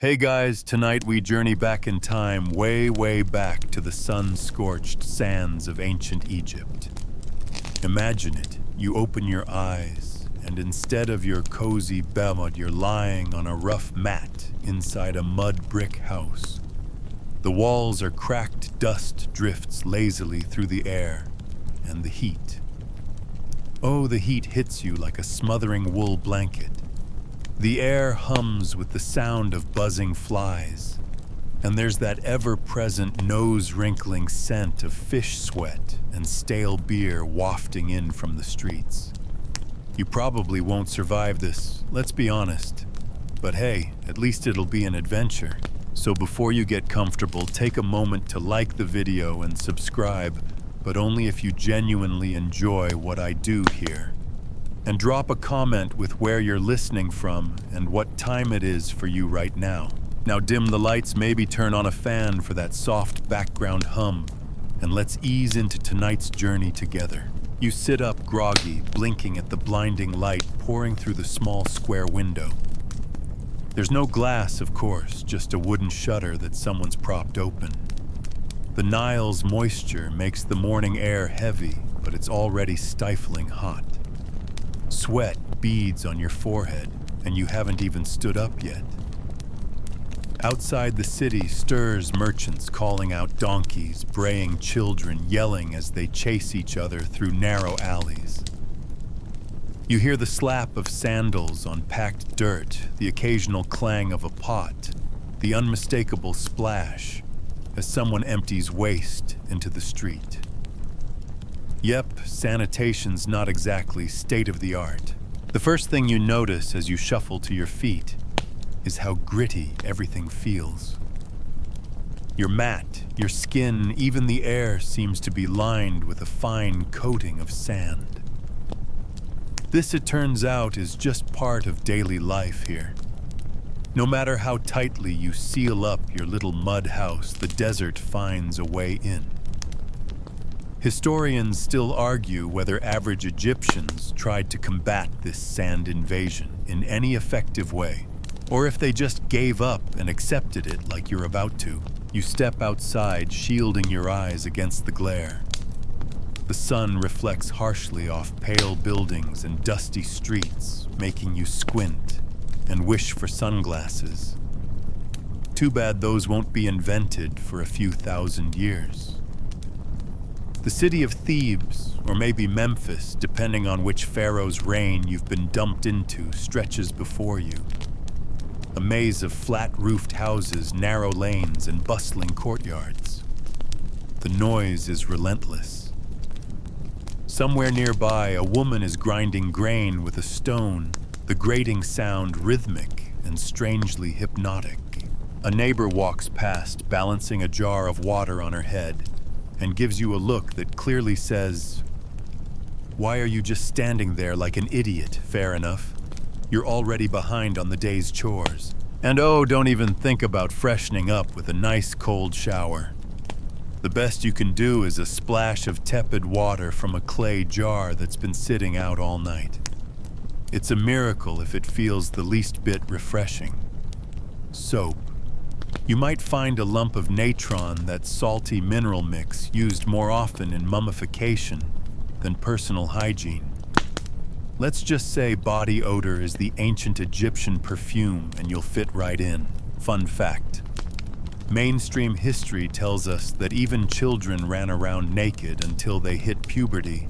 Hey guys, tonight we journey back in time, way, way back to the sun-scorched sands of ancient Egypt. Imagine it, you open your eyes, and instead of your cozy bed, you're lying on a rough mat inside a mud brick house. The walls are cracked, dust drifts lazily through the air, and the heat. Oh, the heat hits you like a smothering wool blanket. The air hums with the sound of buzzing flies, and there's that ever-present nose-wrinkling scent of fish sweat and stale beer wafting in from the streets. You probably won't survive this, let's be honest. But hey, at least it'll be an adventure. So before you get comfortable, take a moment to like the video and subscribe, but only if you genuinely enjoy what I do here. And drop a comment with where you're listening from and what time it is for you right now. Now dim the lights, maybe turn on a fan for that soft background hum, and let's ease into tonight's journey together. You sit up groggy, blinking at the blinding light pouring through the small square window. There's no glass, of course, just a wooden shutter that someone's propped open. The Nile's moisture makes the morning air heavy, but it's already stifling hot. Sweat beads on your forehead, and you haven't even stood up yet. Outside the city stirs merchants calling out donkeys, braying children, yelling as they chase each other through narrow alleys. You hear the slap of sandals on packed dirt, the occasional clang of a pot, the unmistakable splash as someone empties waste into the street. Yep, sanitation's not exactly state-of-the-art. The first thing you notice as you shuffle to your feet is how gritty everything feels. Your mat, your skin, even the air seems to be lined with a fine coating of sand. This, it turns out, is just part of daily life here. No matter how tightly you seal up your little mud house, the desert finds a way in. Historians still argue whether average Egyptians tried to combat this sand invasion in any effective way, or if they just gave up and accepted it like you're about to. You step outside, shielding your eyes against the glare. The sun reflects harshly off pale buildings and dusty streets, making you squint and wish for sunglasses. Too bad those won't be invented for a few thousand years. The city of Thebes, or maybe Memphis, depending on which pharaoh's reign you've been dumped into, stretches before you. A maze of flat-roofed houses, narrow lanes, and bustling courtyards. The noise is relentless. Somewhere nearby, a woman is grinding grain with a stone, the grating sound rhythmic and strangely hypnotic. A neighbor walks past, balancing a jar of water on her head, and gives you a look that clearly says, "Why are you just standing there like an idiot? Fair enough. You're already behind on the day's chores. And oh, don't even think about freshening up with a nice cold shower. The best you can do is a splash of tepid water from a clay jar that's been sitting out all night. It's a miracle if it feels the least bit refreshing. Soap. You might find a lump of natron, that salty mineral mix used more often in mummification than personal hygiene. Let's just say body odor is the ancient Egyptian perfume and you'll fit right in. Fun fact. Mainstream history tells us that even children ran around naked until they hit puberty.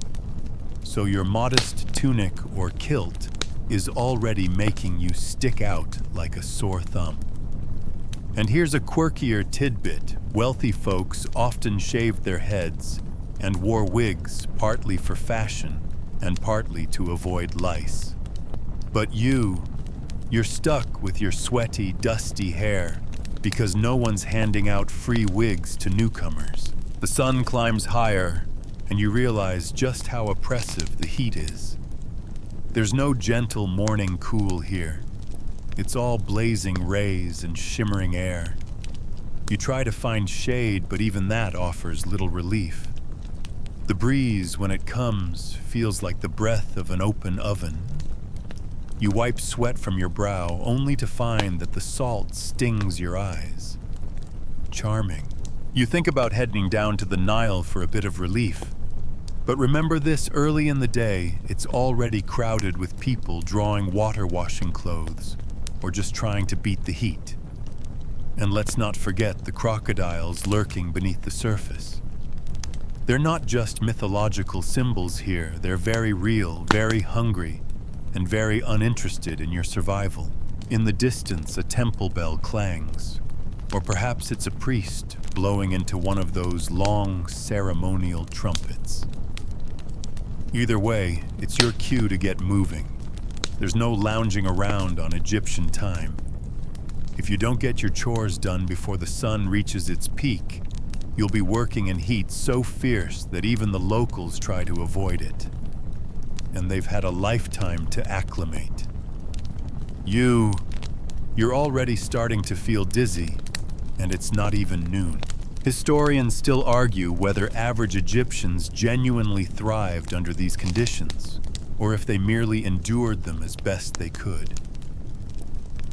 So your modest tunic or kilt is already making you stick out like a sore thumb. And here's a quirkier tidbit. Wealthy folks often shaved their heads and wore wigs, partly for fashion and partly to avoid lice. But you're stuck with your sweaty, dusty hair because no one's handing out free wigs to newcomers. The sun climbs higher, and you realize just how oppressive the heat is. There's no gentle morning cool here. It's all blazing rays and shimmering air. You try to find shade, but even that offers little relief. The breeze, when it comes, feels like the breath of an open oven. You wipe sweat from your brow only to find that the salt stings your eyes. Charming. You think about heading down to the Nile for a bit of relief. But remember this, early in the day, it's already crowded with people drawing water washing clothes or just trying to beat the heat. And let's not forget the crocodiles lurking beneath the surface. They're not just mythological symbols here, they're very real, very hungry, and very uninterested in your survival. In the distance, a temple bell clangs, or perhaps it's a priest blowing into one of those long ceremonial trumpets. Either way, it's your cue to get moving. There's no lounging around on Egyptian time. If you don't get your chores done before the sun reaches its peak, you'll be working in heat so fierce that even the locals try to avoid it. And they've had a lifetime to acclimate. You're already starting to feel dizzy, and it's not even noon. Historians still argue whether average Egyptians genuinely thrived under these conditions, or if they merely endured them as best they could.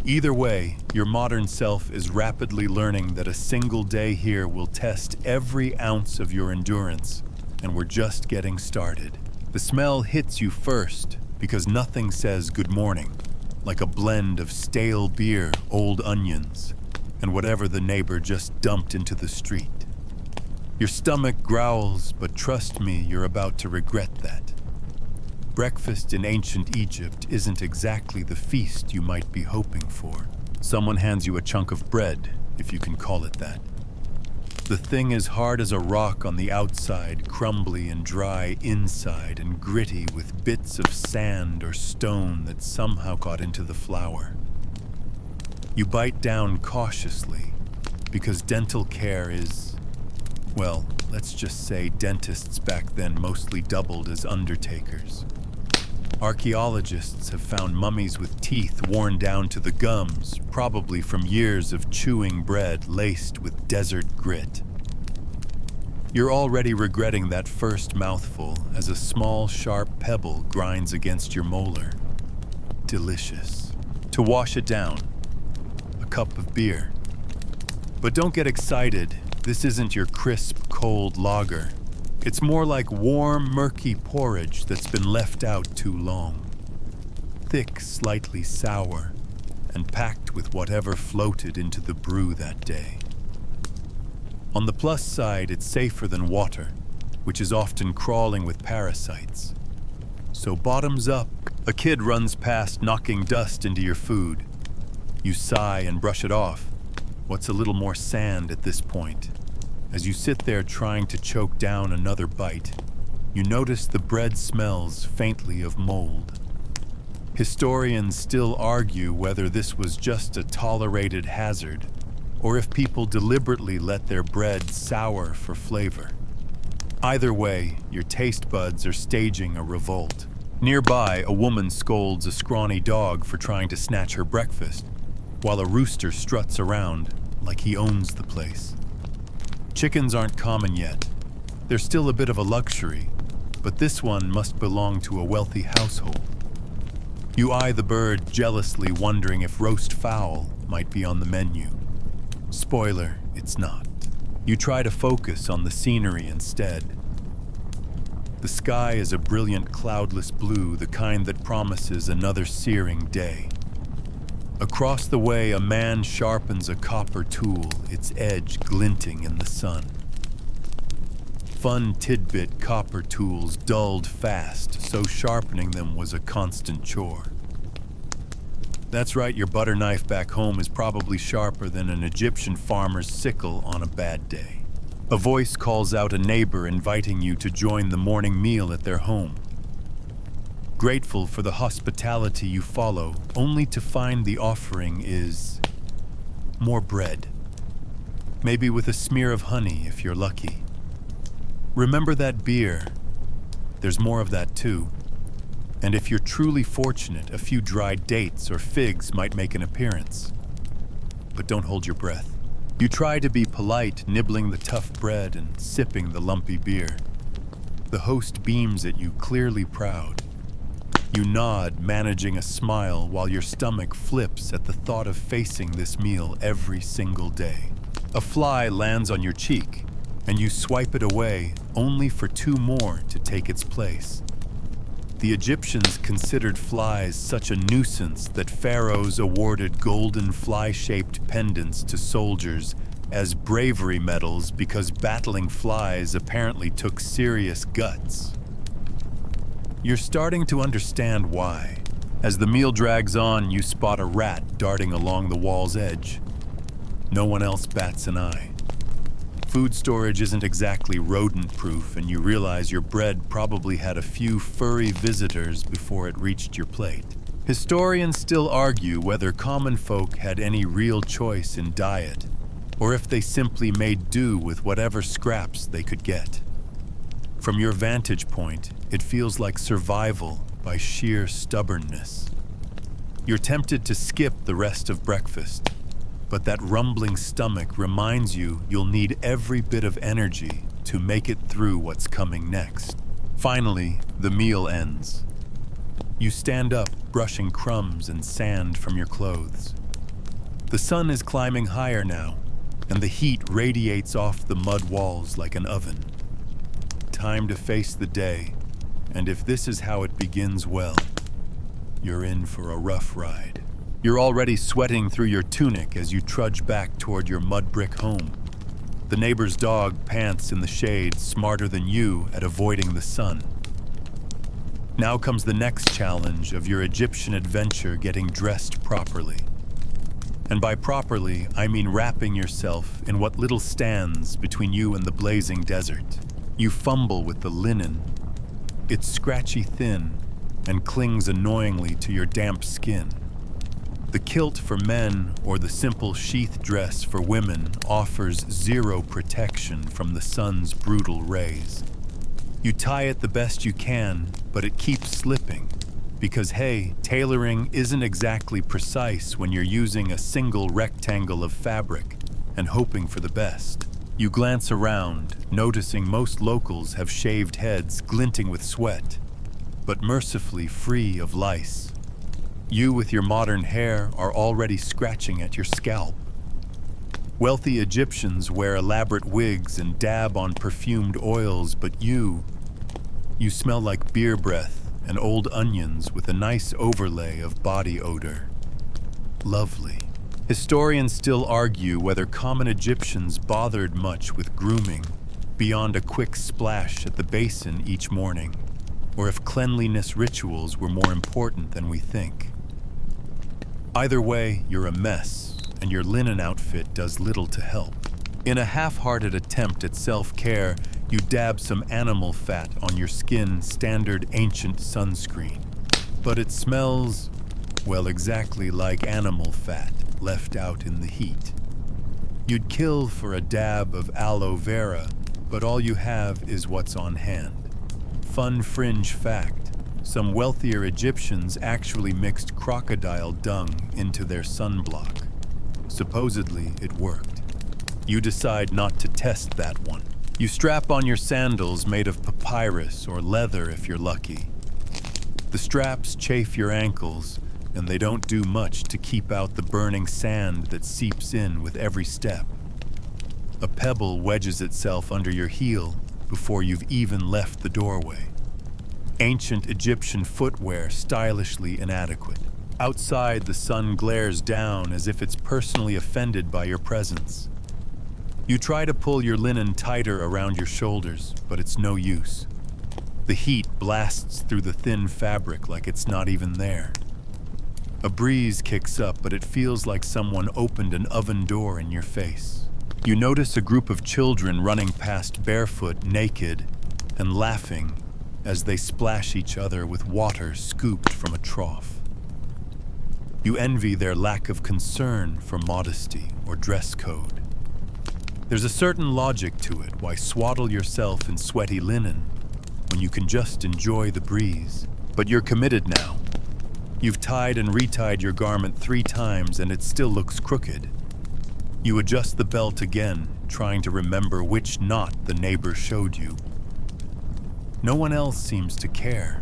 Either way, your modern self is rapidly learning that a single day here will test every ounce of your endurance, and we're just getting started. The smell hits you first because nothing says good morning, like a blend of stale beer, old onions, and whatever the neighbor just dumped into the street. Your stomach growls, but trust me, you're about to regret that. Breakfast in ancient Egypt isn't exactly the feast you might be hoping for. Someone hands you a chunk of bread, if you can call it that. The thing is hard as a rock on the outside, crumbly and dry inside, and gritty with bits of sand or stone that somehow got into the flour. You bite down cautiously, because dental care is, well, let's just say dentists back then mostly doubled as undertakers. Archaeologists have found mummies with teeth worn down to the gums, probably from years of chewing bread laced with desert grit. You're already regretting that first mouthful as a small, sharp pebble grinds against your molar. Delicious. To wash it down, a cup of beer. But don't get excited, this isn't your crisp, cold lager. It's more like warm, murky porridge that's been left out too long. Thick, slightly sour, and packed with whatever floated into the brew that day. On the plus side, it's safer than water, which is often crawling with parasites. So bottoms up, a kid runs past knocking dust into your food. You sigh and brush it off. What's a little more sand at this point? As you sit there trying to choke down another bite, you notice the bread smells faintly of mold. Historians still argue whether this was just a tolerated hazard, or if people deliberately let their bread sour for flavor. Either way, your taste buds are staging a revolt. Nearby, a woman scolds a scrawny dog for trying to snatch her breakfast, while a rooster struts around like he owns the place. Chickens aren't common yet. They're still a bit of a luxury, but this one must belong to a wealthy household. You eye the bird jealously, wondering if roast fowl might be on the menu. Spoiler, it's not. You try to focus on the scenery instead. The sky is a brilliant cloudless blue, the kind that promises another searing day. Across the way, a man sharpens a copper tool, its edge glinting in the sun. Fun tidbit copper tools dulled fast, so sharpening them was a constant chore. That's right, your butter knife back home is probably sharper than an Egyptian farmer's sickle on a bad day. A voice calls out a neighbor inviting you to join the morning meal at their home. Grateful for the hospitality you follow, only to find the offering is more bread. Maybe with a smear of honey if you're lucky. Remember that beer? There's more of that too. And if you're truly fortunate, a few dried dates or figs might make an appearance. But don't hold your breath. You try to be polite, nibbling the tough bread and sipping the lumpy beer. The host beams at you, clearly proud. You nod, managing a smile while your stomach flips at the thought of facing this meal every single day. A fly lands on your cheek, and you swipe it away only for two more to take its place. The Egyptians considered flies such a nuisance that pharaohs awarded golden fly-shaped pendants to soldiers as bravery medals because battling flies apparently took serious guts. You're starting to understand why. As the meal drags on, you spot a rat darting along the wall's edge. No one else bats an eye. Food storage isn't exactly rodent-proof, and you realize your bread probably had a few furry visitors before it reached your plate. Historians still argue whether common folk had any real choice in diet, or if they simply made do with whatever scraps they could get. From your vantage point, it feels like survival by sheer stubbornness. You're tempted to skip the rest of breakfast, but that rumbling stomach reminds you you'll need every bit of energy to make it through what's coming next. Finally, the meal ends. You stand up, brushing crumbs and sand from your clothes. The sun is climbing higher now, and the heat radiates off the mud walls like an oven. Time to face the day, and if this is how it begins, well, you're in for a rough ride. You're already sweating through your tunic as you trudge back toward your mud brick home. The neighbor's dog pants in the shade, smarter than you at avoiding the sun. Now comes the next challenge of your Egyptian adventure, getting dressed properly. And by properly, I mean wrapping yourself in what little stands between you and the blazing desert. You fumble with the linen. It's scratchy thin and clings annoyingly to your damp skin. The kilt for men or the simple sheath dress for women offers zero protection from the sun's brutal rays. You tie it the best you can, but it keeps slipping. Because hey, tailoring isn't exactly precise when you're using a single rectangle of fabric and hoping for the best. You glance around, noticing most locals have shaved heads glinting with sweat, but mercifully free of lice. You with your modern hair are already scratching at your scalp. Wealthy Egyptians wear elaborate wigs and dab on perfumed oils, but you smell like beer breath and old onions with a nice overlay of body odor. Lovely. Historians still argue whether common Egyptians bothered much with grooming beyond a quick splash at the basin each morning, or if cleanliness rituals were more important than we think. Either way, you're a mess, and your linen outfit does little to help. In a half-hearted attempt at self-care, you dab some animal fat on your skin, standard ancient sunscreen. But it smells, well, exactly like animal fat left out in the heat. You'd kill for a dab of aloe vera, but all you have is what's on hand. Fun fringe fact: some wealthier Egyptians actually mixed crocodile dung into their sunblock. Supposedly, it worked. You decide not to test that one. You strap on your sandals made of papyrus or leather if you're lucky. The straps chafe your ankles, and they don't do much to keep out the burning sand that seeps in with every step. A pebble wedges itself under your heel before you've even left the doorway. Ancient Egyptian footwear stylishly inadequate. Outside, the sun glares down as if it's personally offended by your presence. You try to pull your linen tighter around your shoulders, but it's no use. The heat blasts through the thin fabric like it's not even there. A breeze kicks up, but it feels like someone opened an oven door in your face. You notice a group of children running past barefoot, naked, and laughing as they splash each other with water scooped from a trough. You envy their lack of concern for modesty or dress code. There's a certain logic to it, why swaddle yourself in sweaty linen when you can just enjoy the breeze. But you're committed now. You've tied and retied your garment 3 times and it still looks crooked. You adjust the belt again, trying to remember which knot the neighbor showed you. No one else seems to care.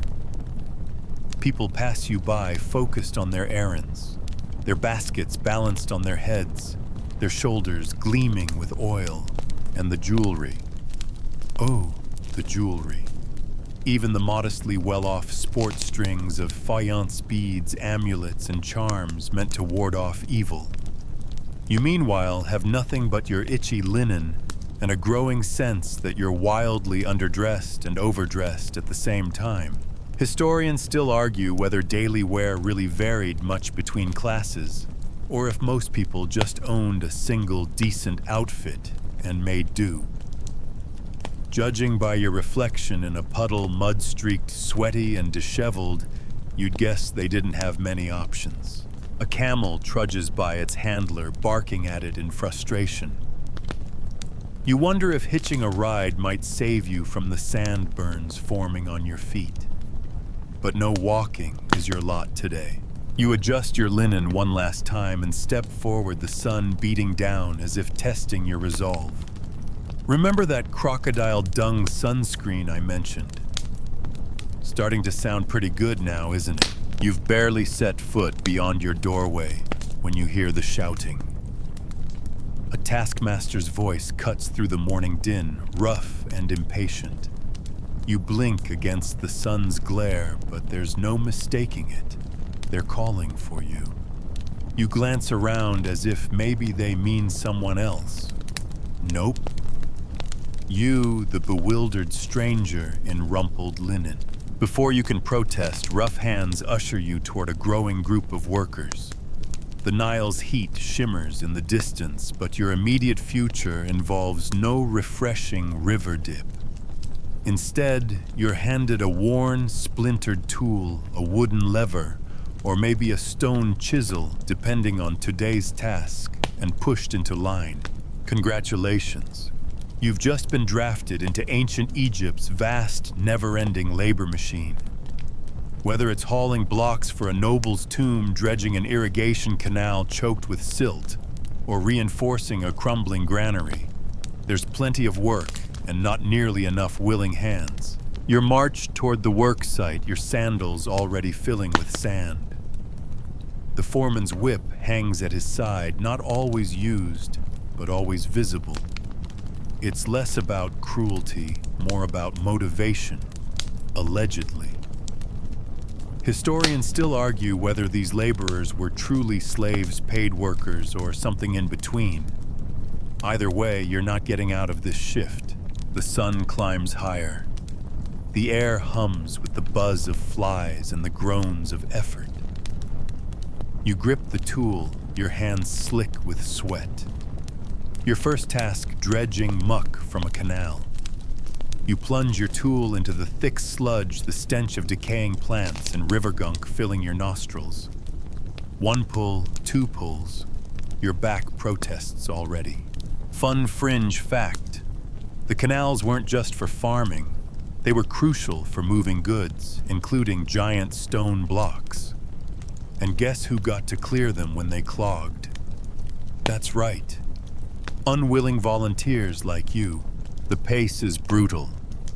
People pass you by focused on their errands, their baskets balanced on their heads, their shoulders gleaming with oil, and the jewelry. Oh, the jewelry. Even the modestly well-off sport strings of faience beads, amulets, and charms meant to ward off evil. You meanwhile have nothing but your itchy linen and a growing sense that you're wildly underdressed and overdressed at the same time. Historians still argue whether daily wear really varied much between classes, or if most people just owned a single decent outfit and made do. Judging by your reflection in a puddle mud-streaked, sweaty, and disheveled, you'd guess they didn't have many options. A camel trudges by its handler, barking at it in frustration. You wonder if hitching a ride might save you from the sand burns forming on your feet. But no walking is your lot today. You adjust your linen one last time and step forward, the sun beating down as if testing your resolve. Remember that crocodile dung sunscreen I mentioned? Starting to sound pretty good now, isn't it? You've barely set foot beyond your doorway when you hear the shouting. A taskmaster's voice cuts through the morning din, rough and impatient. You blink against the sun's glare, but there's no mistaking it. They're calling for you. You glance around as if maybe they mean someone else. Nope. You, the bewildered stranger in rumpled linen. Before you can protest, rough hands usher you toward a growing group of workers. The Nile's heat shimmers in the distance, but your immediate future involves no refreshing river dip. Instead, you're handed a worn, splintered tool, a wooden lever, or maybe a stone chisel, depending on today's task, and pushed into line. Congratulations. You've just been drafted into ancient Egypt's vast, never-ending labor machine. Whether it's hauling blocks for a noble's tomb, dredging an irrigation canal choked with silt, or reinforcing a crumbling granary, there's plenty of work and not nearly enough willing hands. You're marched toward the work site, your sandals already filling with sand. The foreman's whip hangs at his side, not always used, but always visible. It's less about cruelty, more about motivation, allegedly. Historians still argue whether these laborers were truly slaves, paid workers, or something in between. Either way, you're not getting out of this shift. The sun climbs higher. The air hums with the buzz of flies and the groans of effort. You grip the tool, your hands slick with sweat. Your first task, dredging muck from a canal. You plunge your tool into the thick sludge, the stench of decaying plants and river gunk filling your nostrils. One pull, two pulls. Your back protests already. Fun fringe fact. The canals weren't just for farming. They were crucial for moving goods, including giant stone blocks. And guess who got to clear them when they clogged? That's right. Unwilling volunteers like you. The pace is brutal.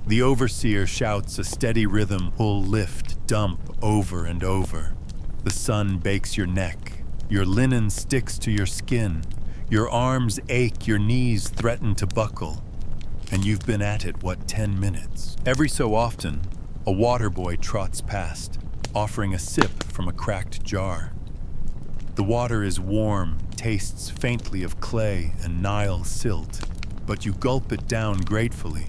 The overseer shouts a steady rhythm, pull, lift, dump, over and over. The sun bakes your neck. Your linen sticks to your skin. Your arms ache, your knees threaten to buckle. And you've been at it, 10 minutes? Every so often, a water boy trots past, offering a sip from a cracked jar. The water is warm, tastes faintly of clay and Nile silt, but you gulp it down gratefully.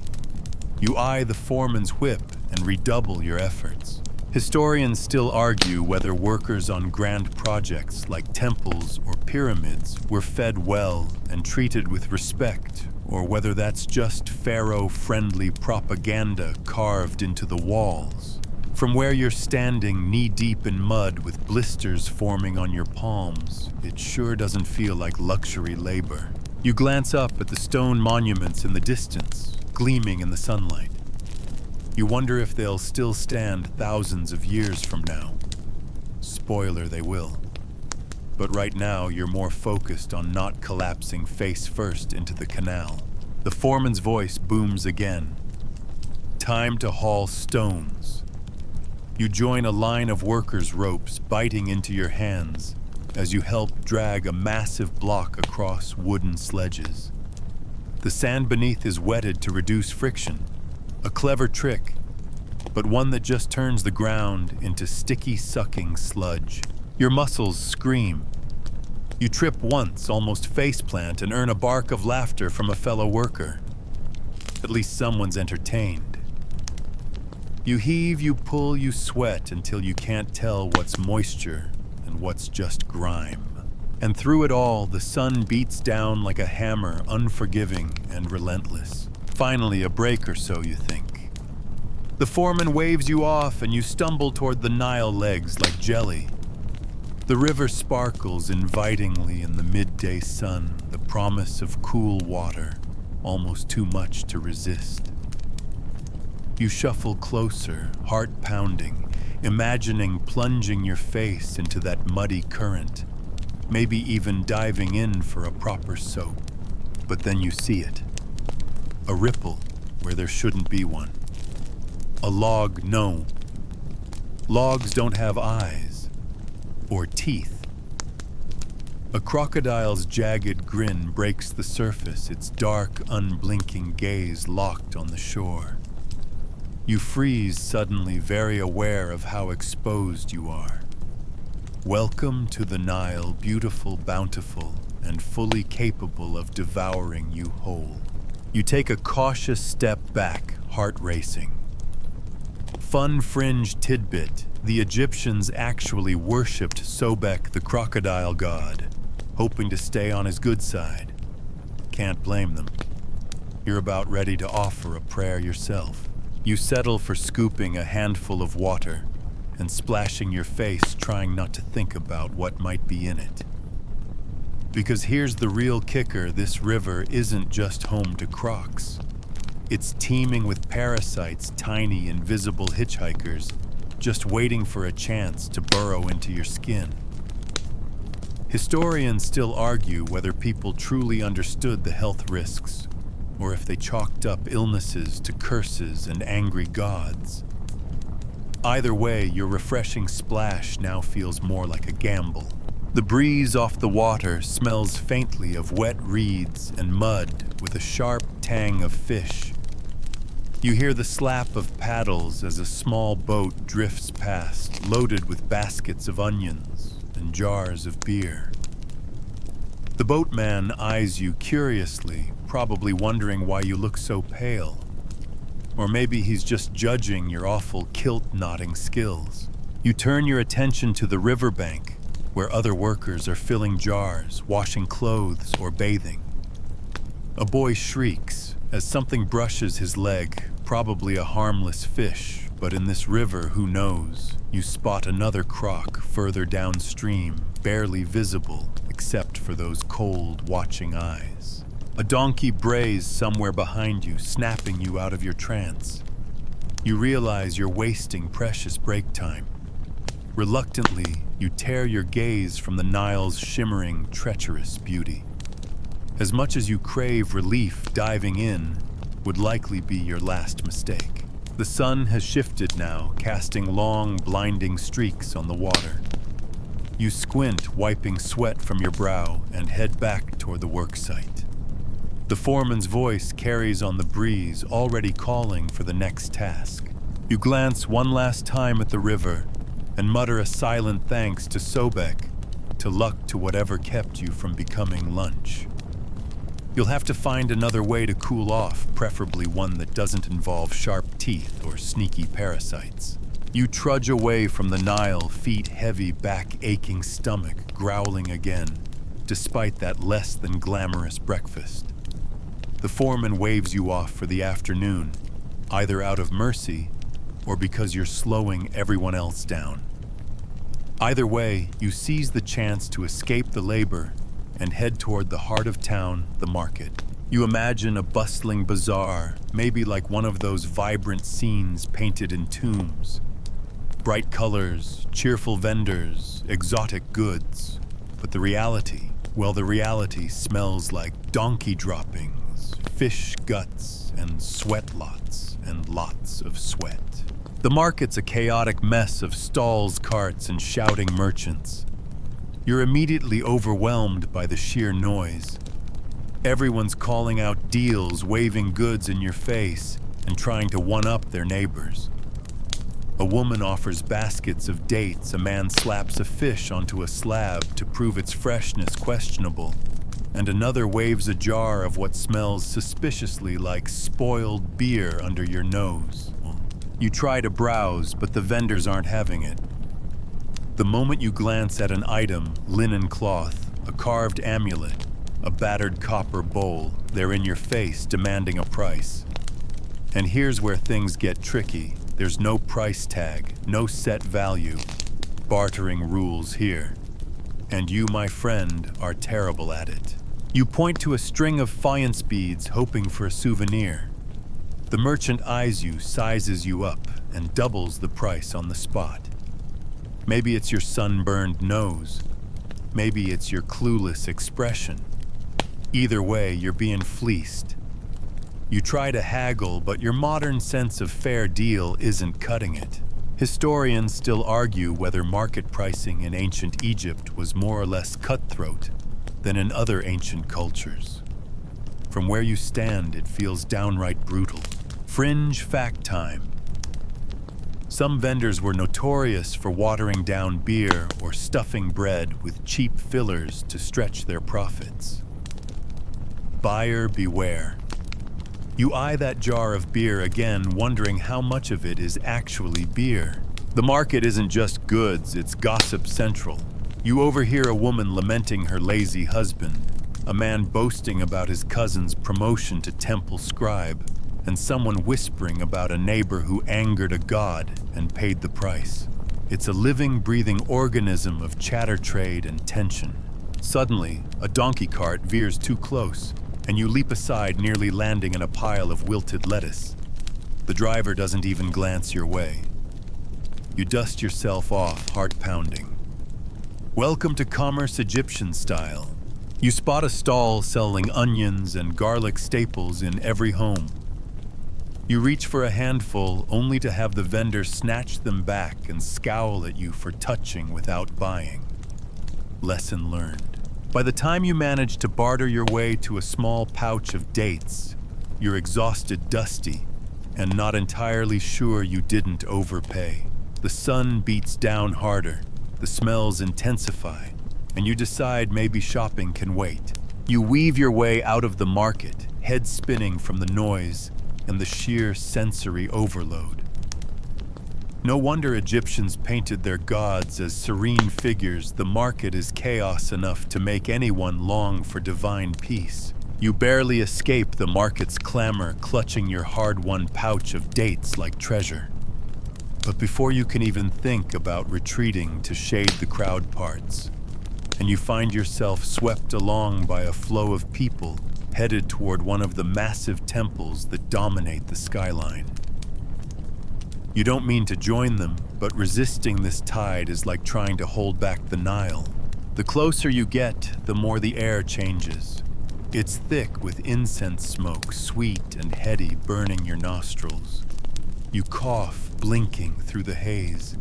You eye the foreman's whip and redouble your efforts. Historians still argue whether workers on grand projects like temples or pyramids were fed well and treated with respect, or whether that's just pharaoh-friendly propaganda carved into the walls. From where you're standing knee-deep in mud with blisters forming on your palms, it sure doesn't feel like luxury labor. You glance up at the stone monuments in the distance, gleaming in the sunlight. You wonder if they'll still stand thousands of years from now. Spoiler, they will. But right now, you're more focused on not collapsing face first into the canal. The foreman's voice booms again. Time to haul stones. You join a line of workers' ropes biting into your hands as you help drag a massive block across wooden sledges. The sand beneath is wetted to reduce friction, a clever trick, but one that just turns the ground into sticky, sucking sludge. Your muscles scream. You trip once, almost faceplant, and earn a bark of laughter from a fellow worker. At least someone's entertained. You heave, you pull, you sweat until you can't tell what's moisture and what's just grime. And through it all, the sun beats down like a hammer, unforgiving and relentless. Finally, a break or so, you think. The foreman waves you off and you stumble toward the Nile legs like jelly. The river sparkles invitingly in the midday sun, the promise of cool water, almost too much to resist. You shuffle closer, heart pounding, imagining plunging your face into that muddy current, maybe even diving in for a proper soak. But then you see it. A ripple where there shouldn't be one. A log, no. Logs don't have eyes or teeth. A crocodile's jagged grin breaks the surface, its dark, unblinking gaze locked on the shore. You freeze suddenly, very aware of how exposed you are. Welcome to the Nile, beautiful, bountiful, and fully capable of devouring you whole. You take a cautious step back, heart racing. Fun fringe tidbit, the Egyptians actually worshipped Sobek, the crocodile god, hoping to stay on his good side. Can't blame them. You're about ready to offer a prayer yourself. You settle for scooping a handful of water and splashing your face, trying not to think about what might be in it. Because here's the real kicker, this river isn't just home to crocs. It's teeming with parasites, tiny, invisible hitchhikers, just waiting for a chance to burrow into your skin. Historians still argue whether people truly understood the health risks, or if they chalked up illnesses to curses and angry gods. Either way, your refreshing splash now feels more like a gamble. The breeze off the water smells faintly of wet reeds and mud with a sharp tang of fish. You hear the slap of paddles as a small boat drifts past, loaded with baskets of onions and jars of beer. The boatman eyes you curiously, probably wondering why you look so pale. Or maybe he's just judging your awful kilt-knotting skills. You turn your attention to the riverbank, where other workers are filling jars, washing clothes, or bathing. A boy shrieks as something brushes his leg, probably a harmless fish, but in this river, who knows? You spot another croc further downstream, barely visible except for those cold, watching eyes. A donkey brays somewhere behind you, snapping you out of your trance. You realize you're wasting precious break time. Reluctantly, you tear your gaze from the Nile's shimmering, treacherous beauty. As much as you crave relief, diving in would likely be your last mistake. The sun has shifted now, casting long, blinding streaks on the water. You squint, wiping sweat from your brow, and head back toward the work site. The foreman's voice carries on the breeze, already calling for the next task. You glance one last time at the river and mutter a silent thanks to Sobek, to luck, to whatever kept you from becoming lunch. You'll have to find another way to cool off, preferably one that doesn't involve sharp teeth or sneaky parasites. You trudge away from the Nile, feet heavy, back aching, stomach growling again, despite that less than glamorous breakfast. The foreman waves you off for the afternoon, either out of mercy or because you're slowing everyone else down. Either way, you seize the chance to escape the labor and head toward the heart of town, the market. You imagine a bustling bazaar, maybe like one of those vibrant scenes painted in tombs. Bright colors, cheerful vendors, exotic goods. But the reality, well, the reality smells like donkey droppings, fish guts, and sweat lots of sweat. The market's a chaotic mess of stalls, carts, and shouting merchants. You're immediately overwhelmed by the sheer noise. Everyone's calling out deals, waving goods in your face, and trying to one-up their neighbors. A woman offers baskets of dates, a man slaps a fish onto a slab to prove its freshness questionable, and another waves a jar of what smells suspiciously like spoiled beer under your nose. You try to browse, but the vendors aren't having it. The moment you glance at an item, linen cloth, a carved amulet, a battered copper bowl, they're in your face demanding a price. And here's where things get tricky. There's no price tag, no set value. Bartering rules here. And you, my friend, are terrible at it. You point to a string of faience beads, hoping for a souvenir. The merchant eyes you, sizes you up, and doubles the price on the spot. Maybe it's your sunburned nose. Maybe it's your clueless expression. Either way, you're being fleeced. You try to haggle, but your modern sense of fair deal isn't cutting it. Historians still argue whether market pricing in ancient Egypt was more or less cutthroat than in other ancient cultures. From where you stand, it feels downright brutal. Fringe fact time. Some vendors were notorious for watering down beer or stuffing bread with cheap fillers to stretch their profits. Buyer beware. You eye that jar of beer again, wondering how much of it is actually beer. The market isn't just goods, it's gossip central. You overhear a woman lamenting her lazy husband, a man boasting about his cousin's promotion to temple scribe, and someone whispering about a neighbor who angered a god and paid the price. It's a living, breathing organism of chatter trade and tension. Suddenly, a donkey cart veers too close, and you leap aside, nearly landing in a pile of wilted lettuce. The driver doesn't even glance your way. You dust yourself off, heart pounding. Welcome to commerce Egyptian style. You spot a stall selling onions and garlic staples in every home. You reach for a handful, only to have the vendor snatch them back and scowl at you for touching without buying. Lesson learned. By the time you manage to barter your way to a small pouch of dates, you're exhausted, dusty, and not entirely sure you didn't overpay. The sun beats down harder, the smells intensify, and you decide maybe shopping can wait. You weave your way out of the market, head spinning from the noise and the sheer sensory overload. No wonder Egyptians painted their gods as serene figures. The market is chaos enough to make anyone long for divine peace. You barely escape the market's clamor, clutching your hard-won pouch of dates like treasure. But before you can even think about retreating to shade the crowd parts, and you find yourself swept along by a flow of people headed toward one of the massive temples that dominate the skyline. You don't mean to join them, but resisting this tide is like trying to hold back the Nile. The closer you get, the more the air changes. It's thick with incense smoke, sweet and heady, burning your nostrils. You cough, blinking through the haze.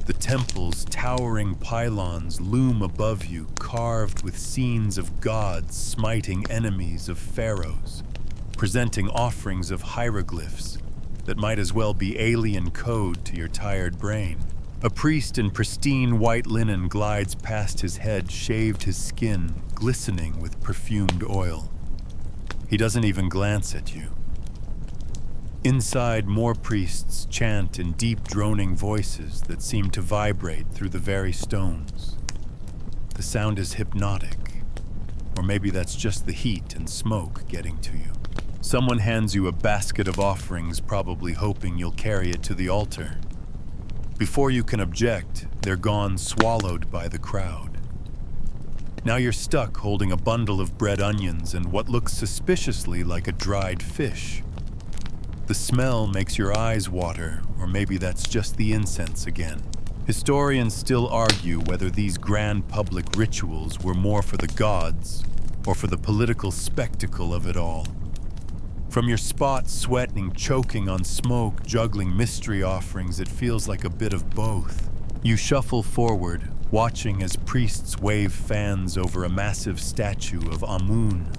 The temple's towering pylons loom above you, carved with scenes of gods smiting enemies of pharaohs, presenting offerings of hieroglyphs that might as well be alien code to your tired brain. A priest in pristine white linen glides past his head, shaved his skin, glistening with perfumed oil. He doesn't even glance at you. Inside, more priests chant in deep, droning voices that seem to vibrate through the very stones. The sound is hypnotic, or maybe that's just the heat and smoke getting to you. Someone hands you a basket of offerings, probably hoping you'll carry it to the altar. Before you can object, they're gone, swallowed by the crowd. Now you're stuck holding a bundle of bread onions and what looks suspiciously like a dried fish. The smell makes your eyes water, or maybe that's just the incense again. Historians still argue whether these grand public rituals were more for the gods or for the political spectacle of it all. From your spot sweating, choking on smoke, juggling mystery offerings, it feels like a bit of both. You shuffle forward, watching as priests wave fans over a massive statue of Amun,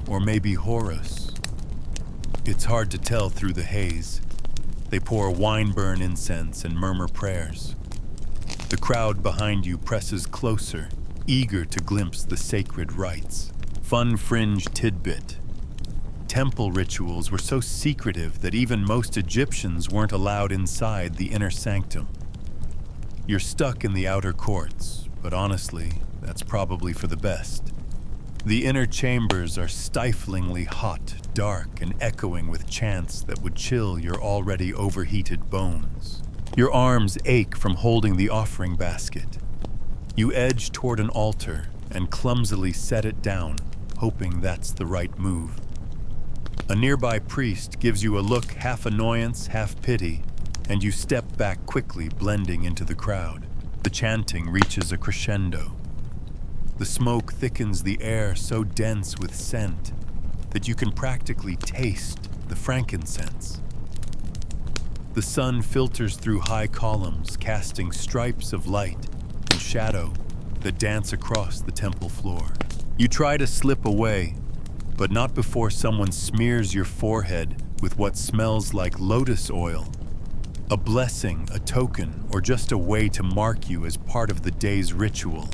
or maybe Horus. It's hard to tell through the haze. They pour wine-burn incense and murmur prayers. The crowd behind you presses closer, eager to glimpse the sacred rites. Fun fringe tidbit. Temple rituals were so secretive that even most Egyptians weren't allowed inside the inner sanctum. You're stuck in the outer courts, but honestly, that's probably for the best. The inner chambers are stiflingly hot, dark, and echoing with chants that would chill your already overheated bones. Your arms ache from holding the offering basket. You edge toward an altar and clumsily set it down, hoping that's the right move. A nearby priest gives you a look half annoyance, half pity, and you step back quickly, blending into the crowd. The chanting reaches a crescendo. The smoke thickens the air so dense with scent that you can practically taste the frankincense. The sun filters through high columns, casting stripes of light and shadow that dance across the temple floor. You try to slip away, but not before someone smears your forehead with what smells like lotus oil. A blessing, a token, or just a way to mark you as part of the day's ritual.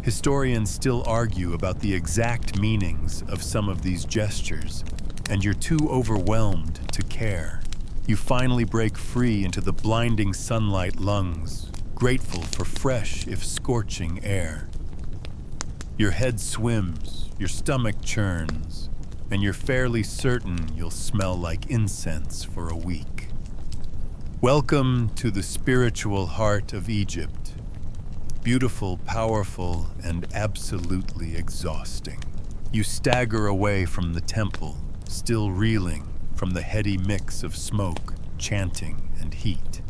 Historians still argue about the exact meanings of some of these gestures, and you're too overwhelmed to care. You finally break free into the blinding sunlight lungs, grateful for fresh, if scorching, air. Your head swims, your stomach churns, and you're fairly certain you'll smell like incense for a week. Welcome to the spiritual heart of Egypt. Beautiful, powerful, and absolutely exhausting. You stagger away from the temple, still reeling from the heady mix of smoke, chanting, and heat.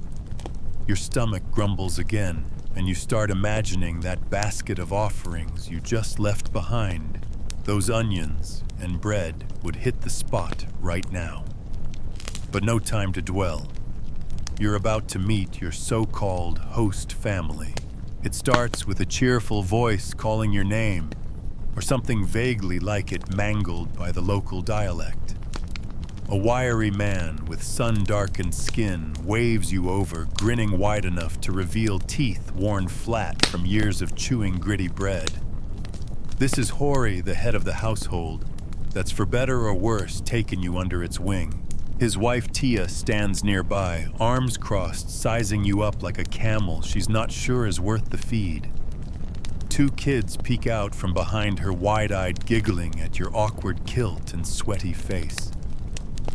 Your stomach grumbles again, and you start imagining that basket of offerings you just left behind. Those onions and bread would hit the spot right now. But no time to dwell. You're about to meet your so-called host family. It starts with a cheerful voice calling your name, or something vaguely like it mangled by the local dialect. A wiry man with sun-darkened skin waves you over, grinning wide enough to reveal teeth worn flat from years of chewing gritty bread. This is Hori, the head of the household, that's for better or worse taken you under its wing. His wife Tia stands nearby, arms crossed, sizing you up like a camel she's not sure is worth the feed. Two kids peek out from behind her, wide-eyed, giggling at your awkward kilt and sweaty face.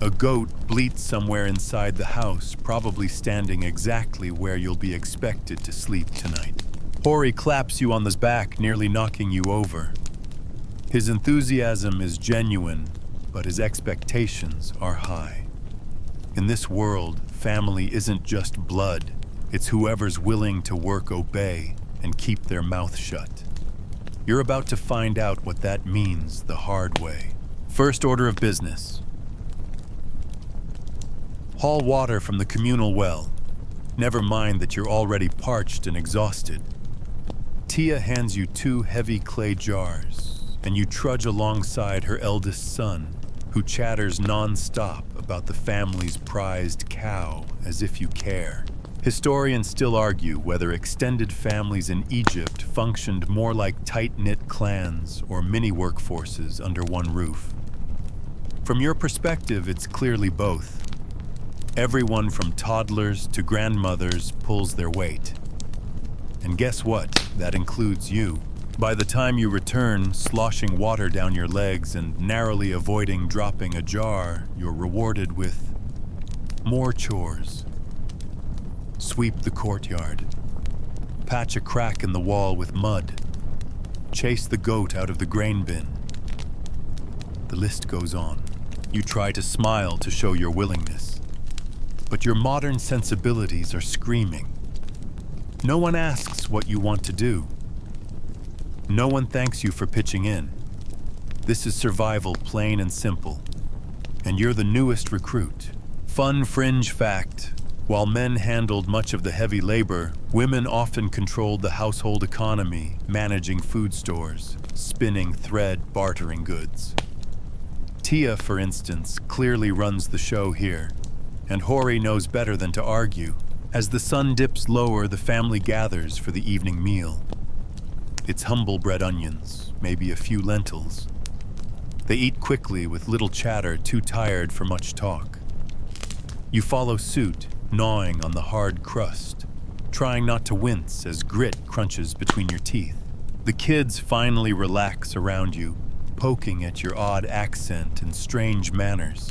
A goat bleats somewhere inside the house, probably standing exactly where you'll be expected to sleep tonight. Hori claps you on the back, nearly knocking you over. His enthusiasm is genuine, but his expectations are high. In this world, family isn't just blood. It's whoever's willing to work, obey, and keep their mouth shut. You're about to find out what that means the hard way. First order of business. Haul water from the communal well. Never mind that you're already parched and exhausted. Tia hands you 2 heavy clay jars, and you trudge alongside her eldest son, who chatters non-stop about the family's prized cow as if you care. Historians still argue whether extended families in Egypt functioned more like tight-knit clans or mini workforces under one roof. From your perspective, it's clearly both. Everyone from toddlers to grandmothers pulls their weight. And guess what? That includes you. By the time you return, sloshing water down your legs and narrowly avoiding dropping a jar, you're rewarded with more chores. Sweep the courtyard. Patch a crack in the wall with mud. Chase the goat out of the grain bin. The list goes on. You try to smile to show your willingness, but your modern sensibilities are screaming. No one asks what you want to do. No one thanks you for pitching in. This is survival, plain and simple. and you're the newest recruit. Fun fringe fact: while men handled much of the heavy labor, women often controlled the household economy, managing food stores, spinning thread, bartering goods. Tia, for instance, clearly runs the show here, and Hori knows better than to argue. As the sun dips lower, the family gathers for the evening meal. It's humble bread onions, maybe a few lentils. They eat quickly with little chatter, too tired for much talk. You follow suit, gnawing on the hard crust, trying not to wince as grit crunches between your teeth. The kids finally relax around you, poking at your odd accent and strange manners.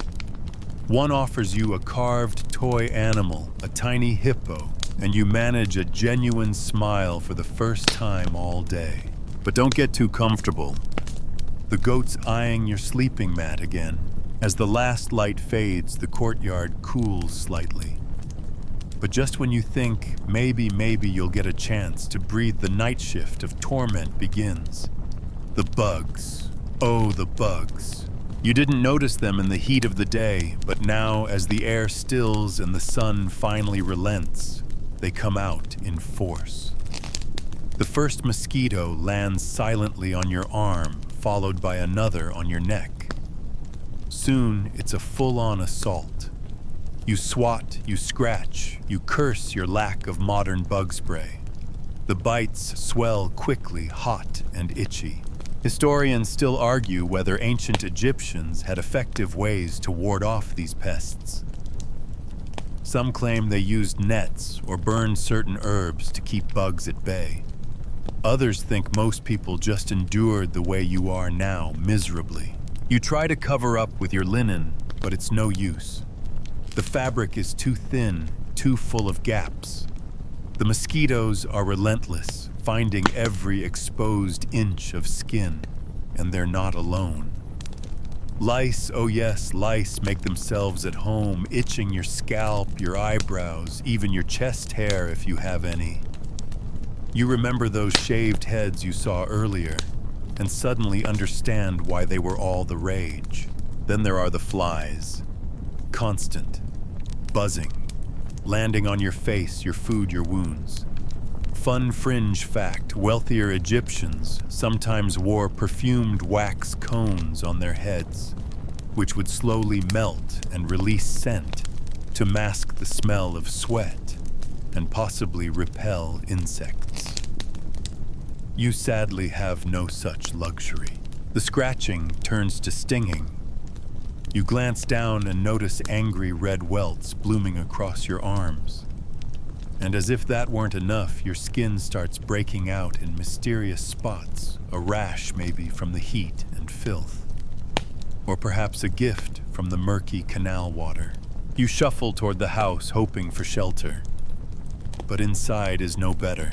One offers you a carved toy animal, a tiny hippo, and you manage a genuine smile for the first time all day. But don't get too comfortable. The goat's eyeing your sleeping mat again. As the last light fades, the courtyard cools slightly. But just when you think maybe you'll get a chance to breathe, the night shift of torment begins. The bugs. Oh, the bugs. You didn't notice them in the heat of the day, but now as the air stills and the sun finally relents, they come out in force. The first mosquito lands silently on your arm, followed by another on your neck. Soon, it's a full-on assault. You swat, you scratch, you curse your lack of modern bug spray. The bites swell quickly, hot and itchy. Historians still argue whether ancient Egyptians had effective ways to ward off these pests. Some claim they used nets or burned certain herbs to keep bugs at bay. Others think most people just endured the way you are now, miserably. You try to cover up with your linen, but it's no use. The fabric is too thin, too full of gaps. The mosquitoes are relentless, finding every exposed inch of skin, and they're not alone. Lice, oh yes, lice make themselves at home, itching your scalp, your eyebrows, even your chest hair if you have any. You remember those shaved heads you saw earlier, and suddenly understand why they were all the rage. Then there are the flies. Constant. Buzzing. Landing on your face, your food, your wounds. Fun fringe fact: wealthier Egyptians sometimes wore perfumed wax cones on their heads, which would slowly melt and release scent to mask the smell of sweat and possibly repel insects. You sadly have no such luxury. The scratching turns to stinging. You glance down and notice angry red welts blooming across your arms. And as if that weren't enough, your skin starts breaking out in mysterious spots, a rash maybe from the heat and filth. Or perhaps a gift from the murky canal water. You shuffle toward the house, hoping for shelter. But inside is no better.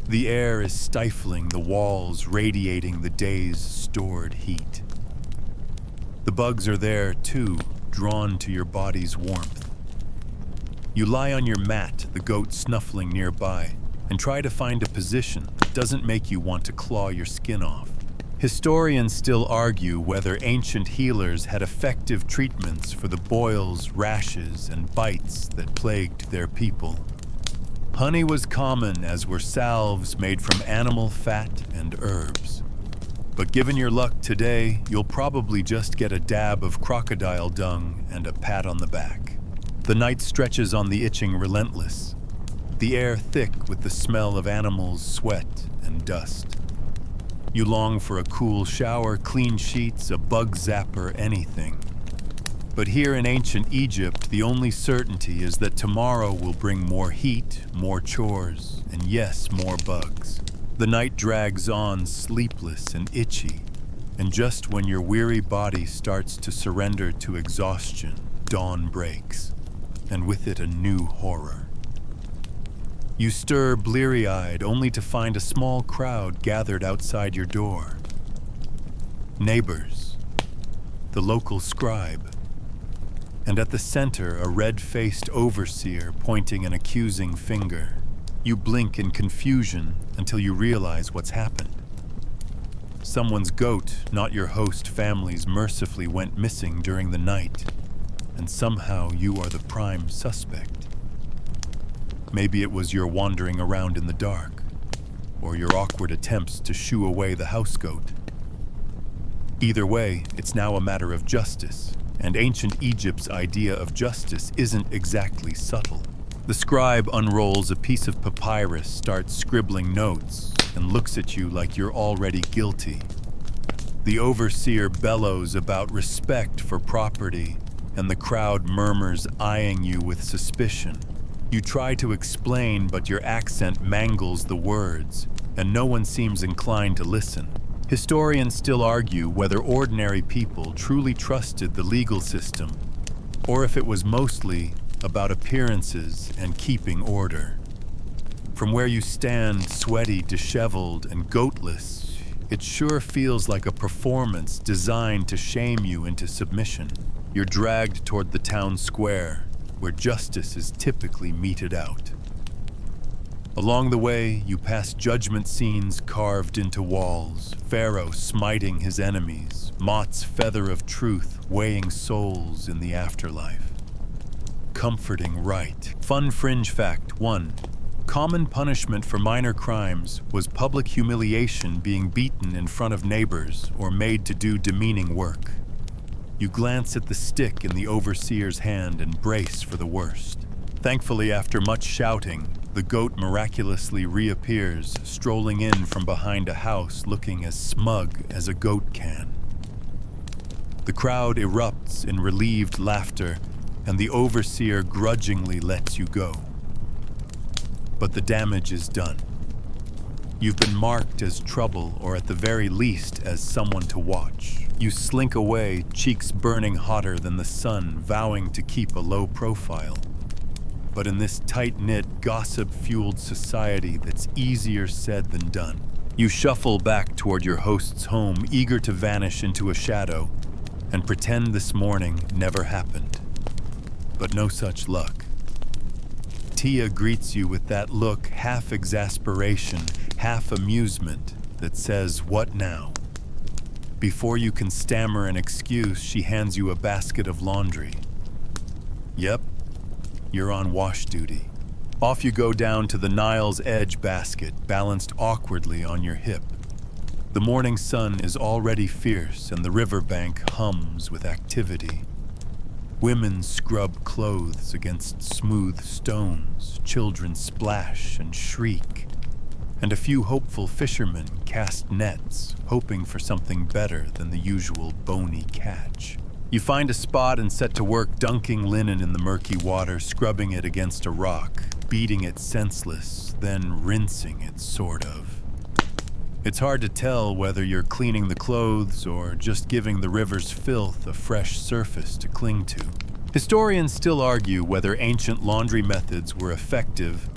The air is stifling, the walls radiating the day's stored heat. The bugs are there too, drawn to your body's warmth. You lie on your mat, the goat snuffling nearby, and try to find a position that doesn't make you want to claw your skin off. Historians still argue whether ancient healers had effective treatments for the boils, rashes, and bites that plagued their people. Honey was common, as were salves made from animal fat and herbs. But given your luck today, you'll probably just get a dab of crocodile dung and a pat on the back. The night stretches on the itching relentless, the air thick with the smell of animals' sweat and dust. You long for a cool shower, clean sheets, a bug zapper, anything. But here in ancient Egypt, the only certainty is that tomorrow will bring more heat, more chores, and yes, more bugs. The night drags on, sleepless and itchy, and just when your weary body starts to surrender to exhaustion, dawn breaks, and with it a new horror. You stir bleary-eyed, only to find a small crowd gathered outside your door. Neighbors, the local scribe, and at the center a red-faced overseer pointing an accusing finger. You blink in confusion until you realize what's happened. Someone's goat, not your host family's, mercifully went missing during the night, and somehow you are the prime suspect. Maybe it was your wandering around in the dark, or your awkward attempts to shoo away the house goat. Either way, it's now a matter of justice, and ancient Egypt's idea of justice isn't exactly subtle. The scribe unrolls a piece of papyrus, starts scribbling notes, and looks at you like you're already guilty. The overseer bellows about respect for property, and the crowd murmurs, eyeing you with suspicion. You try to explain, but your accent mangles the words, and no one seems inclined to listen. Historians still argue whether ordinary people truly trusted the legal system, or if it was mostly about appearances and keeping order. From where you stand, sweaty, disheveled, and goatless, it sure feels like a performance designed to shame you into submission. You're dragged toward the town square, where justice is typically meted out. Along the way, you pass judgment scenes carved into walls, Pharaoh smiting his enemies, Mot's feather of truth weighing souls in the afterlife. Comforting right. Fun fringe fact 1. Common punishment for minor crimes was public humiliation, being beaten in front of neighbors or made to do demeaning work. You glance at the stick in the overseer's hand and brace for the worst. Thankfully, after much shouting, the goat miraculously reappears, strolling in from behind a house looking as smug as a goat can. The crowd erupts in relieved laughter, and the overseer grudgingly lets you go. But the damage is done. You've been marked as trouble, or at the very least as someone to watch. You slink away, cheeks burning hotter than the sun, vowing to keep a low profile. But in this tight-knit, gossip-fueled society, that's easier said than done. You shuffle back toward your host's home, eager to vanish into a shadow, and pretend this morning never happened. But no such luck. Tia greets you with that look, half exasperation, half amusement, that says, "What now?" Before you can stammer an excuse, she hands you a basket of laundry. Yep, you're on wash duty. Off you go down to the Nile's edge basket, balanced awkwardly on your hip. The morning sun is already fierce, and the riverbank hums with activity. Women scrub clothes against smooth stones, children splash and shriek, and a few hopeful fishermen cast nets, hoping for something better than the usual bony catch. You find a spot and set to work dunking linen in the murky water, scrubbing it against a rock, beating it senseless, then rinsing it, sort of. It's hard to tell whether you're cleaning the clothes or just giving the river's filth a fresh surface to cling to. Historians still argue whether ancient laundry methods were effective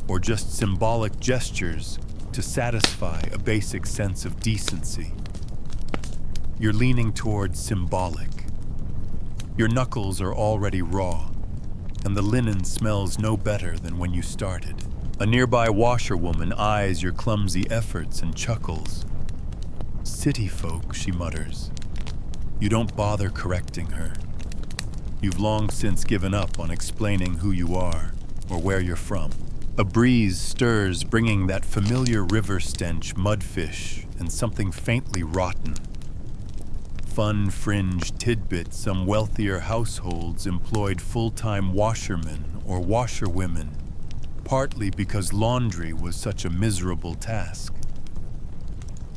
or just symbolic gestures to satisfy a basic sense of decency. You're leaning towards symbolic. Your knuckles are already raw, and the linen smells no better than when you started. A nearby washerwoman eyes your clumsy efforts and chuckles. "City folk," she mutters. You don't bother correcting her. You've long since given up on explaining who you are or where you're from. A breeze stirs, bringing that familiar river stench, mudfish, and something faintly rotten. Fun fringe tidbit: some wealthier households employed full-time washermen or washerwomen, partly because laundry was such a miserable task.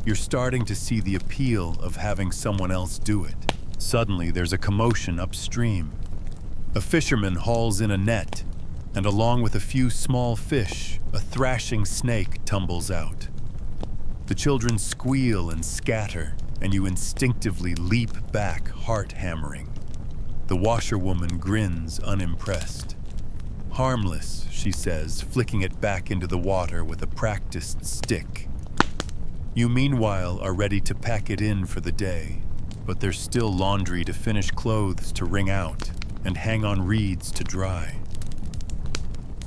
You're starting to see the appeal of having someone else do it. Suddenly, there's a commotion upstream. A fisherman hauls in a net, and along with a few small fish, a thrashing snake tumbles out. The children squeal and scatter, and you instinctively leap back, heart hammering. The washerwoman grins, unimpressed. "Harmless," she says, flicking it back into the water with a practiced stick. You meanwhile are ready to pack it in for the day, but there's still laundry to finish, clothes to wring out, and hang on reeds to dry.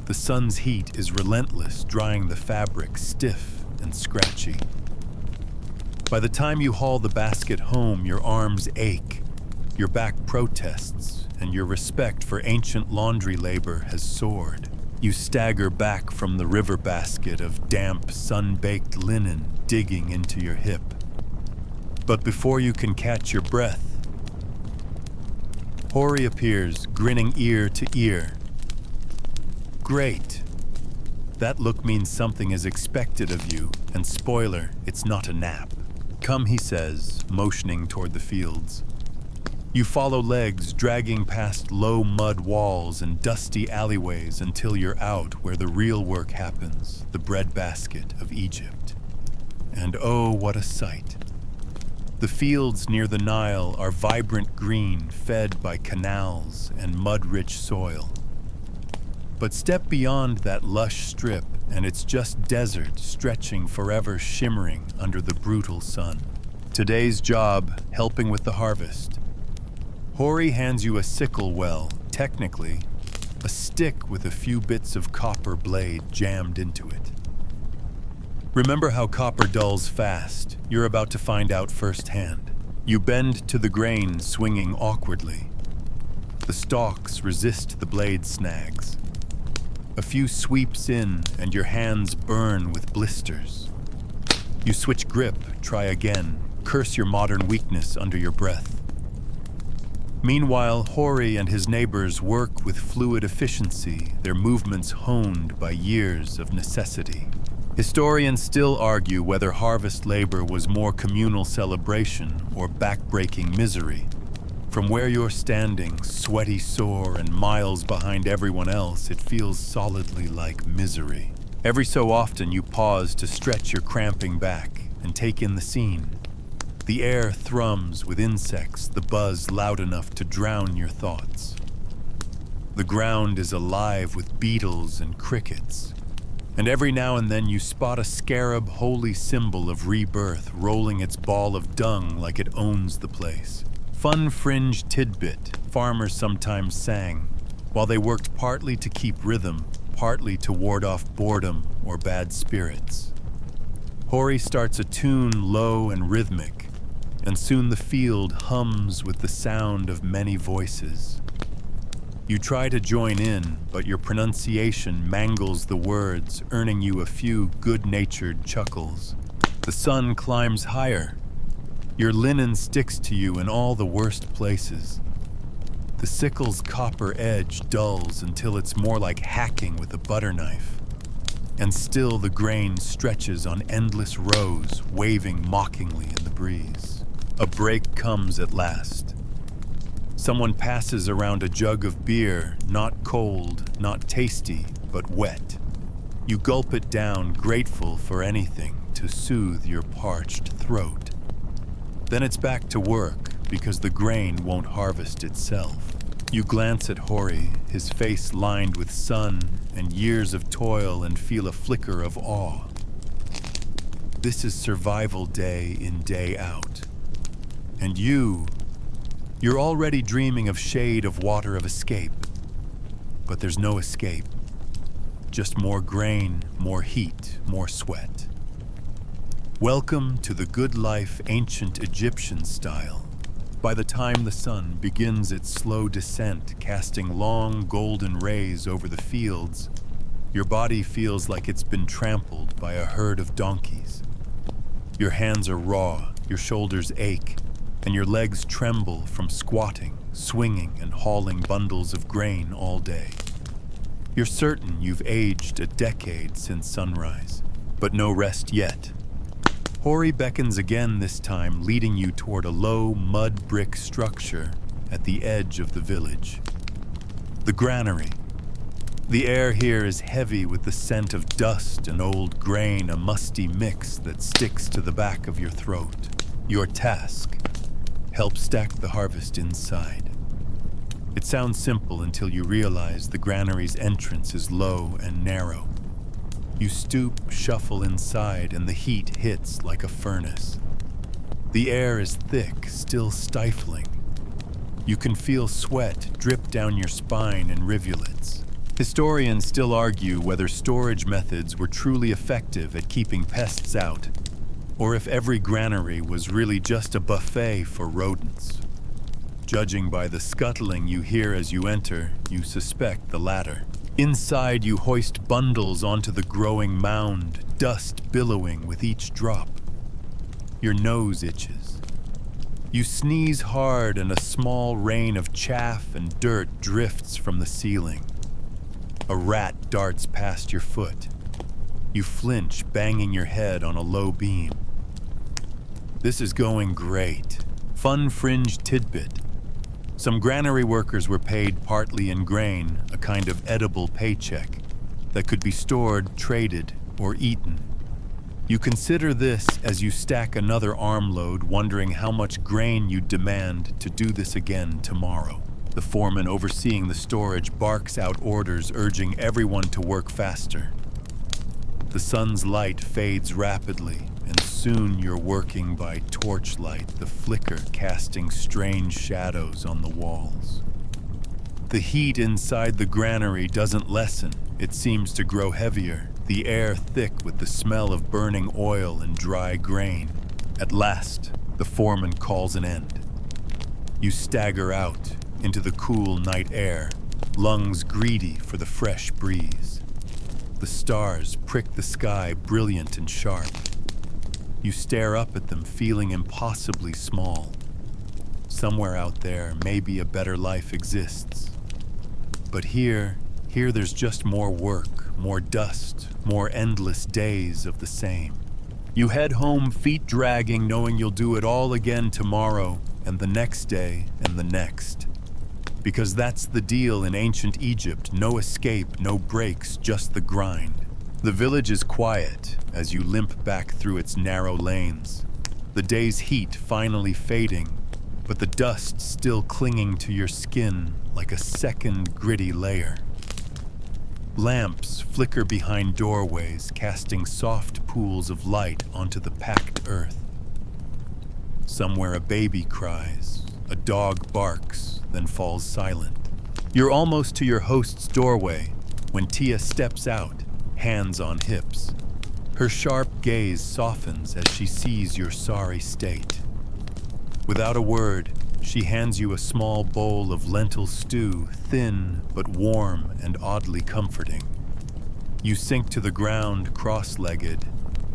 The sun's heat is relentless, drying the fabric stiff and scratchy. By the time you haul the basket home, your arms ache, your back protests, and your respect for ancient laundry labor has soared. You stagger back from the river basket of damp, sun-baked linen digging into your hip. But before you can catch your breath, Hori appears, grinning ear to ear. Great. That look means something is expected of you, and spoiler, it's not a nap. Come, he says, motioning toward the fields. You follow legs dragging past low mud walls and dusty alleyways until you're out where the real work happens, the breadbasket of Egypt. And oh, what a sight. The fields near the Nile are vibrant green, fed by canals and mud-rich soil. But step beyond that lush strip, and it's just desert stretching forever, shimmering under the brutal sun. Today's job, helping with the harvest. Hori hands you a sickle well, technically, a stick with a few bits of copper blade jammed into it. Remember how copper dulls fast? You're about to find out firsthand. You bend to the grain, swinging awkwardly. The stalks resist the blade snags. A few sweeps in, and your hands burn with blisters. You switch grip, try again, curse your modern weakness under your breath. Meanwhile, Hori and his neighbors work with fluid efficiency, their movements honed by years of necessity. Historians still argue whether harvest labor was more communal celebration or back-breaking misery. From where you're standing, sweaty, sore, and miles behind everyone else, it feels solidly like misery. Every so often, you pause to stretch your cramping back and take in the scene. The air thrums with insects, the buzz loud enough to drown your thoughts. The ground is alive with beetles and crickets. And every now and then you spot a scarab, holy symbol of rebirth, rolling its ball of dung like it owns the place. Fun fringe tidbit, farmers sometimes sang, while they worked partly to keep rhythm, partly to ward off boredom or bad spirits. Hori starts a tune low and rhythmic, and soon the field hums with the sound of many voices. You try to join in, but your pronunciation mangles the words, earning you a few good-natured chuckles. The sun climbs higher. Your linen sticks to you in all the worst places. The sickle's copper edge dulls until it's more like hacking with a butter knife. And still the grain stretches on endless rows, waving mockingly in the breeze. A break comes at last. Someone passes around a jug of beer, not cold, not tasty, but wet. You gulp it down, grateful for anything to soothe your parched throat. Then it's back to work, because the grain won't harvest itself. You glance at Hori, his face lined with sun and years of toil, and feel a flicker of awe. This is survival day in, day out. And you're already dreaming of shade, of water, of escape. But there's no escape. Just more grain, more heat, more sweat. Welcome to the good life ancient Egyptian style. By the time the sun begins its slow descent, casting long golden rays over the fields, your body feels like it's been trampled by a herd of donkeys. Your hands are raw, your shoulders ache, and your legs tremble from squatting, swinging, and hauling bundles of grain all day. You're certain you've aged a decade since sunrise, but no rest yet. Hori beckons again, this time leading you toward a low mud brick structure at the edge of the village. The granary. The air here is heavy with the scent of dust and old grain, a musty mix that sticks to the back of your throat. Your task: help stack the harvest inside. It sounds simple until you realize the granary's entrance is low and narrow. You stoop, shuffle inside, and the heat hits like a furnace. The air is thick, still stifling. You can feel sweat drip down your spine in rivulets. Historians still argue whether storage methods were truly effective at keeping pests out. or if every granary was really just a buffet for rodents. Judging by the scuttling you hear as you enter, you suspect the latter. Inside, you hoist bundles onto the growing mound, dust billowing with each drop. Your nose itches. You sneeze hard and a small rain of chaff and dirt drifts from the ceiling. A rat darts past your foot. You flinch, banging your head on a low beam. This is going great. Fun fringe tidbit. Some granary workers were paid partly in grain, a kind of edible paycheck that could be stored, traded, or eaten. You consider this as you stack another armload, wondering how much grain you'd demand to do this again tomorrow. The foreman overseeing the storage barks out orders urging everyone to work faster. The sun's light fades rapidly, and soon you're working by torchlight, the flicker casting strange shadows on the walls. The heat inside the granary doesn't lessen, it seems to grow heavier, the air thick with the smell of burning oil and dry grain. At last, the foreman calls an end. You stagger out into the cool night air, lungs greedy for the fresh breeze. The stars prick the sky brilliant and sharp. You stare up at them, feeling impossibly small. Somewhere out there, maybe a better life exists. But here there's just more work, more dust, more endless days of the same. You head home, feet dragging, knowing you'll do it all again tomorrow, and the next day, and the next. Because that's the deal in ancient Egypt, no escape, no breaks, just the grind. The village is quiet as you limp back through its narrow lanes. The day's heat finally fading, but the dust still clinging to your skin like a second gritty layer. Lamps flicker behind doorways, casting soft pools of light onto the packed earth. Somewhere a baby cries, a dog barks, then falls silent. You're almost to your host's doorway when Tia steps out, hands on hips. Her sharp gaze softens as she sees your sorry state. Without a word, she hands you a small bowl of lentil stew, thin but warm and oddly comforting. You sink to the ground cross-legged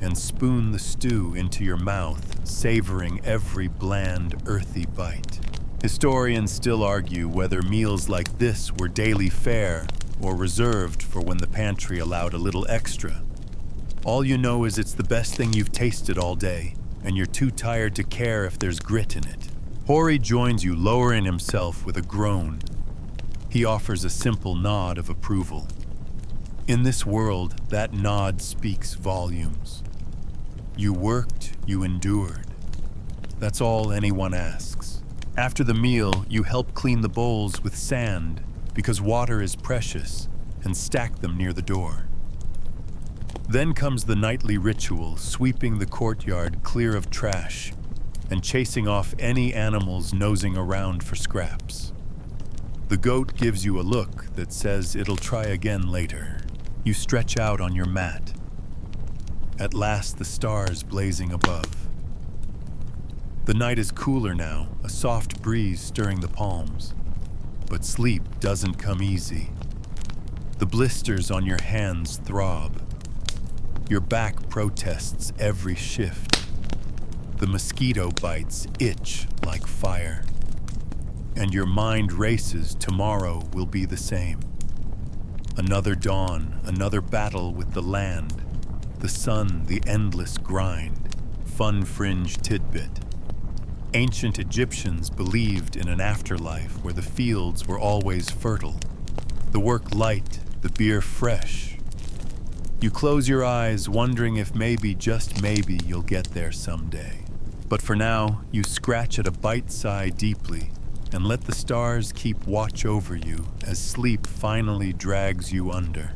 and spoon the stew into your mouth, savoring every bland, earthy bite. Historians still argue whether meals like this were daily fare or reserved for when the pantry allowed a little extra. All you know is it's the best thing you've tasted all day, and you're too tired to care if there's grit in it. Hori joins you, lowering himself with a groan. He offers a simple nod of approval. In this world, that nod speaks volumes. You worked, you endured. That's all anyone asks. After the meal, you help clean the bowls with sand because water is precious, and stack them near the door. Then comes the nightly ritual, sweeping the courtyard clear of trash and chasing off any animals nosing around for scraps. The goat gives you a look that says it'll try again later. You stretch out on your mat. At last, the stars blazing above. The night is cooler now, a soft breeze stirring the palms. But sleep doesn't come easy. The blisters on your hands throb. Your back protests every shift. The mosquito bites itch like fire. And your mind races tomorrow will be the same. Another dawn, another battle with the land. The sun, the endless grind. Fun fringe tidbit. Ancient Egyptians believed in an afterlife where the fields were always fertile. The work light, the beer fresh. You close your eyes, wondering if maybe, just maybe, you'll get there someday. But for now, you scratch at a bite sigh deeply and let the stars keep watch over you as sleep finally drags you under.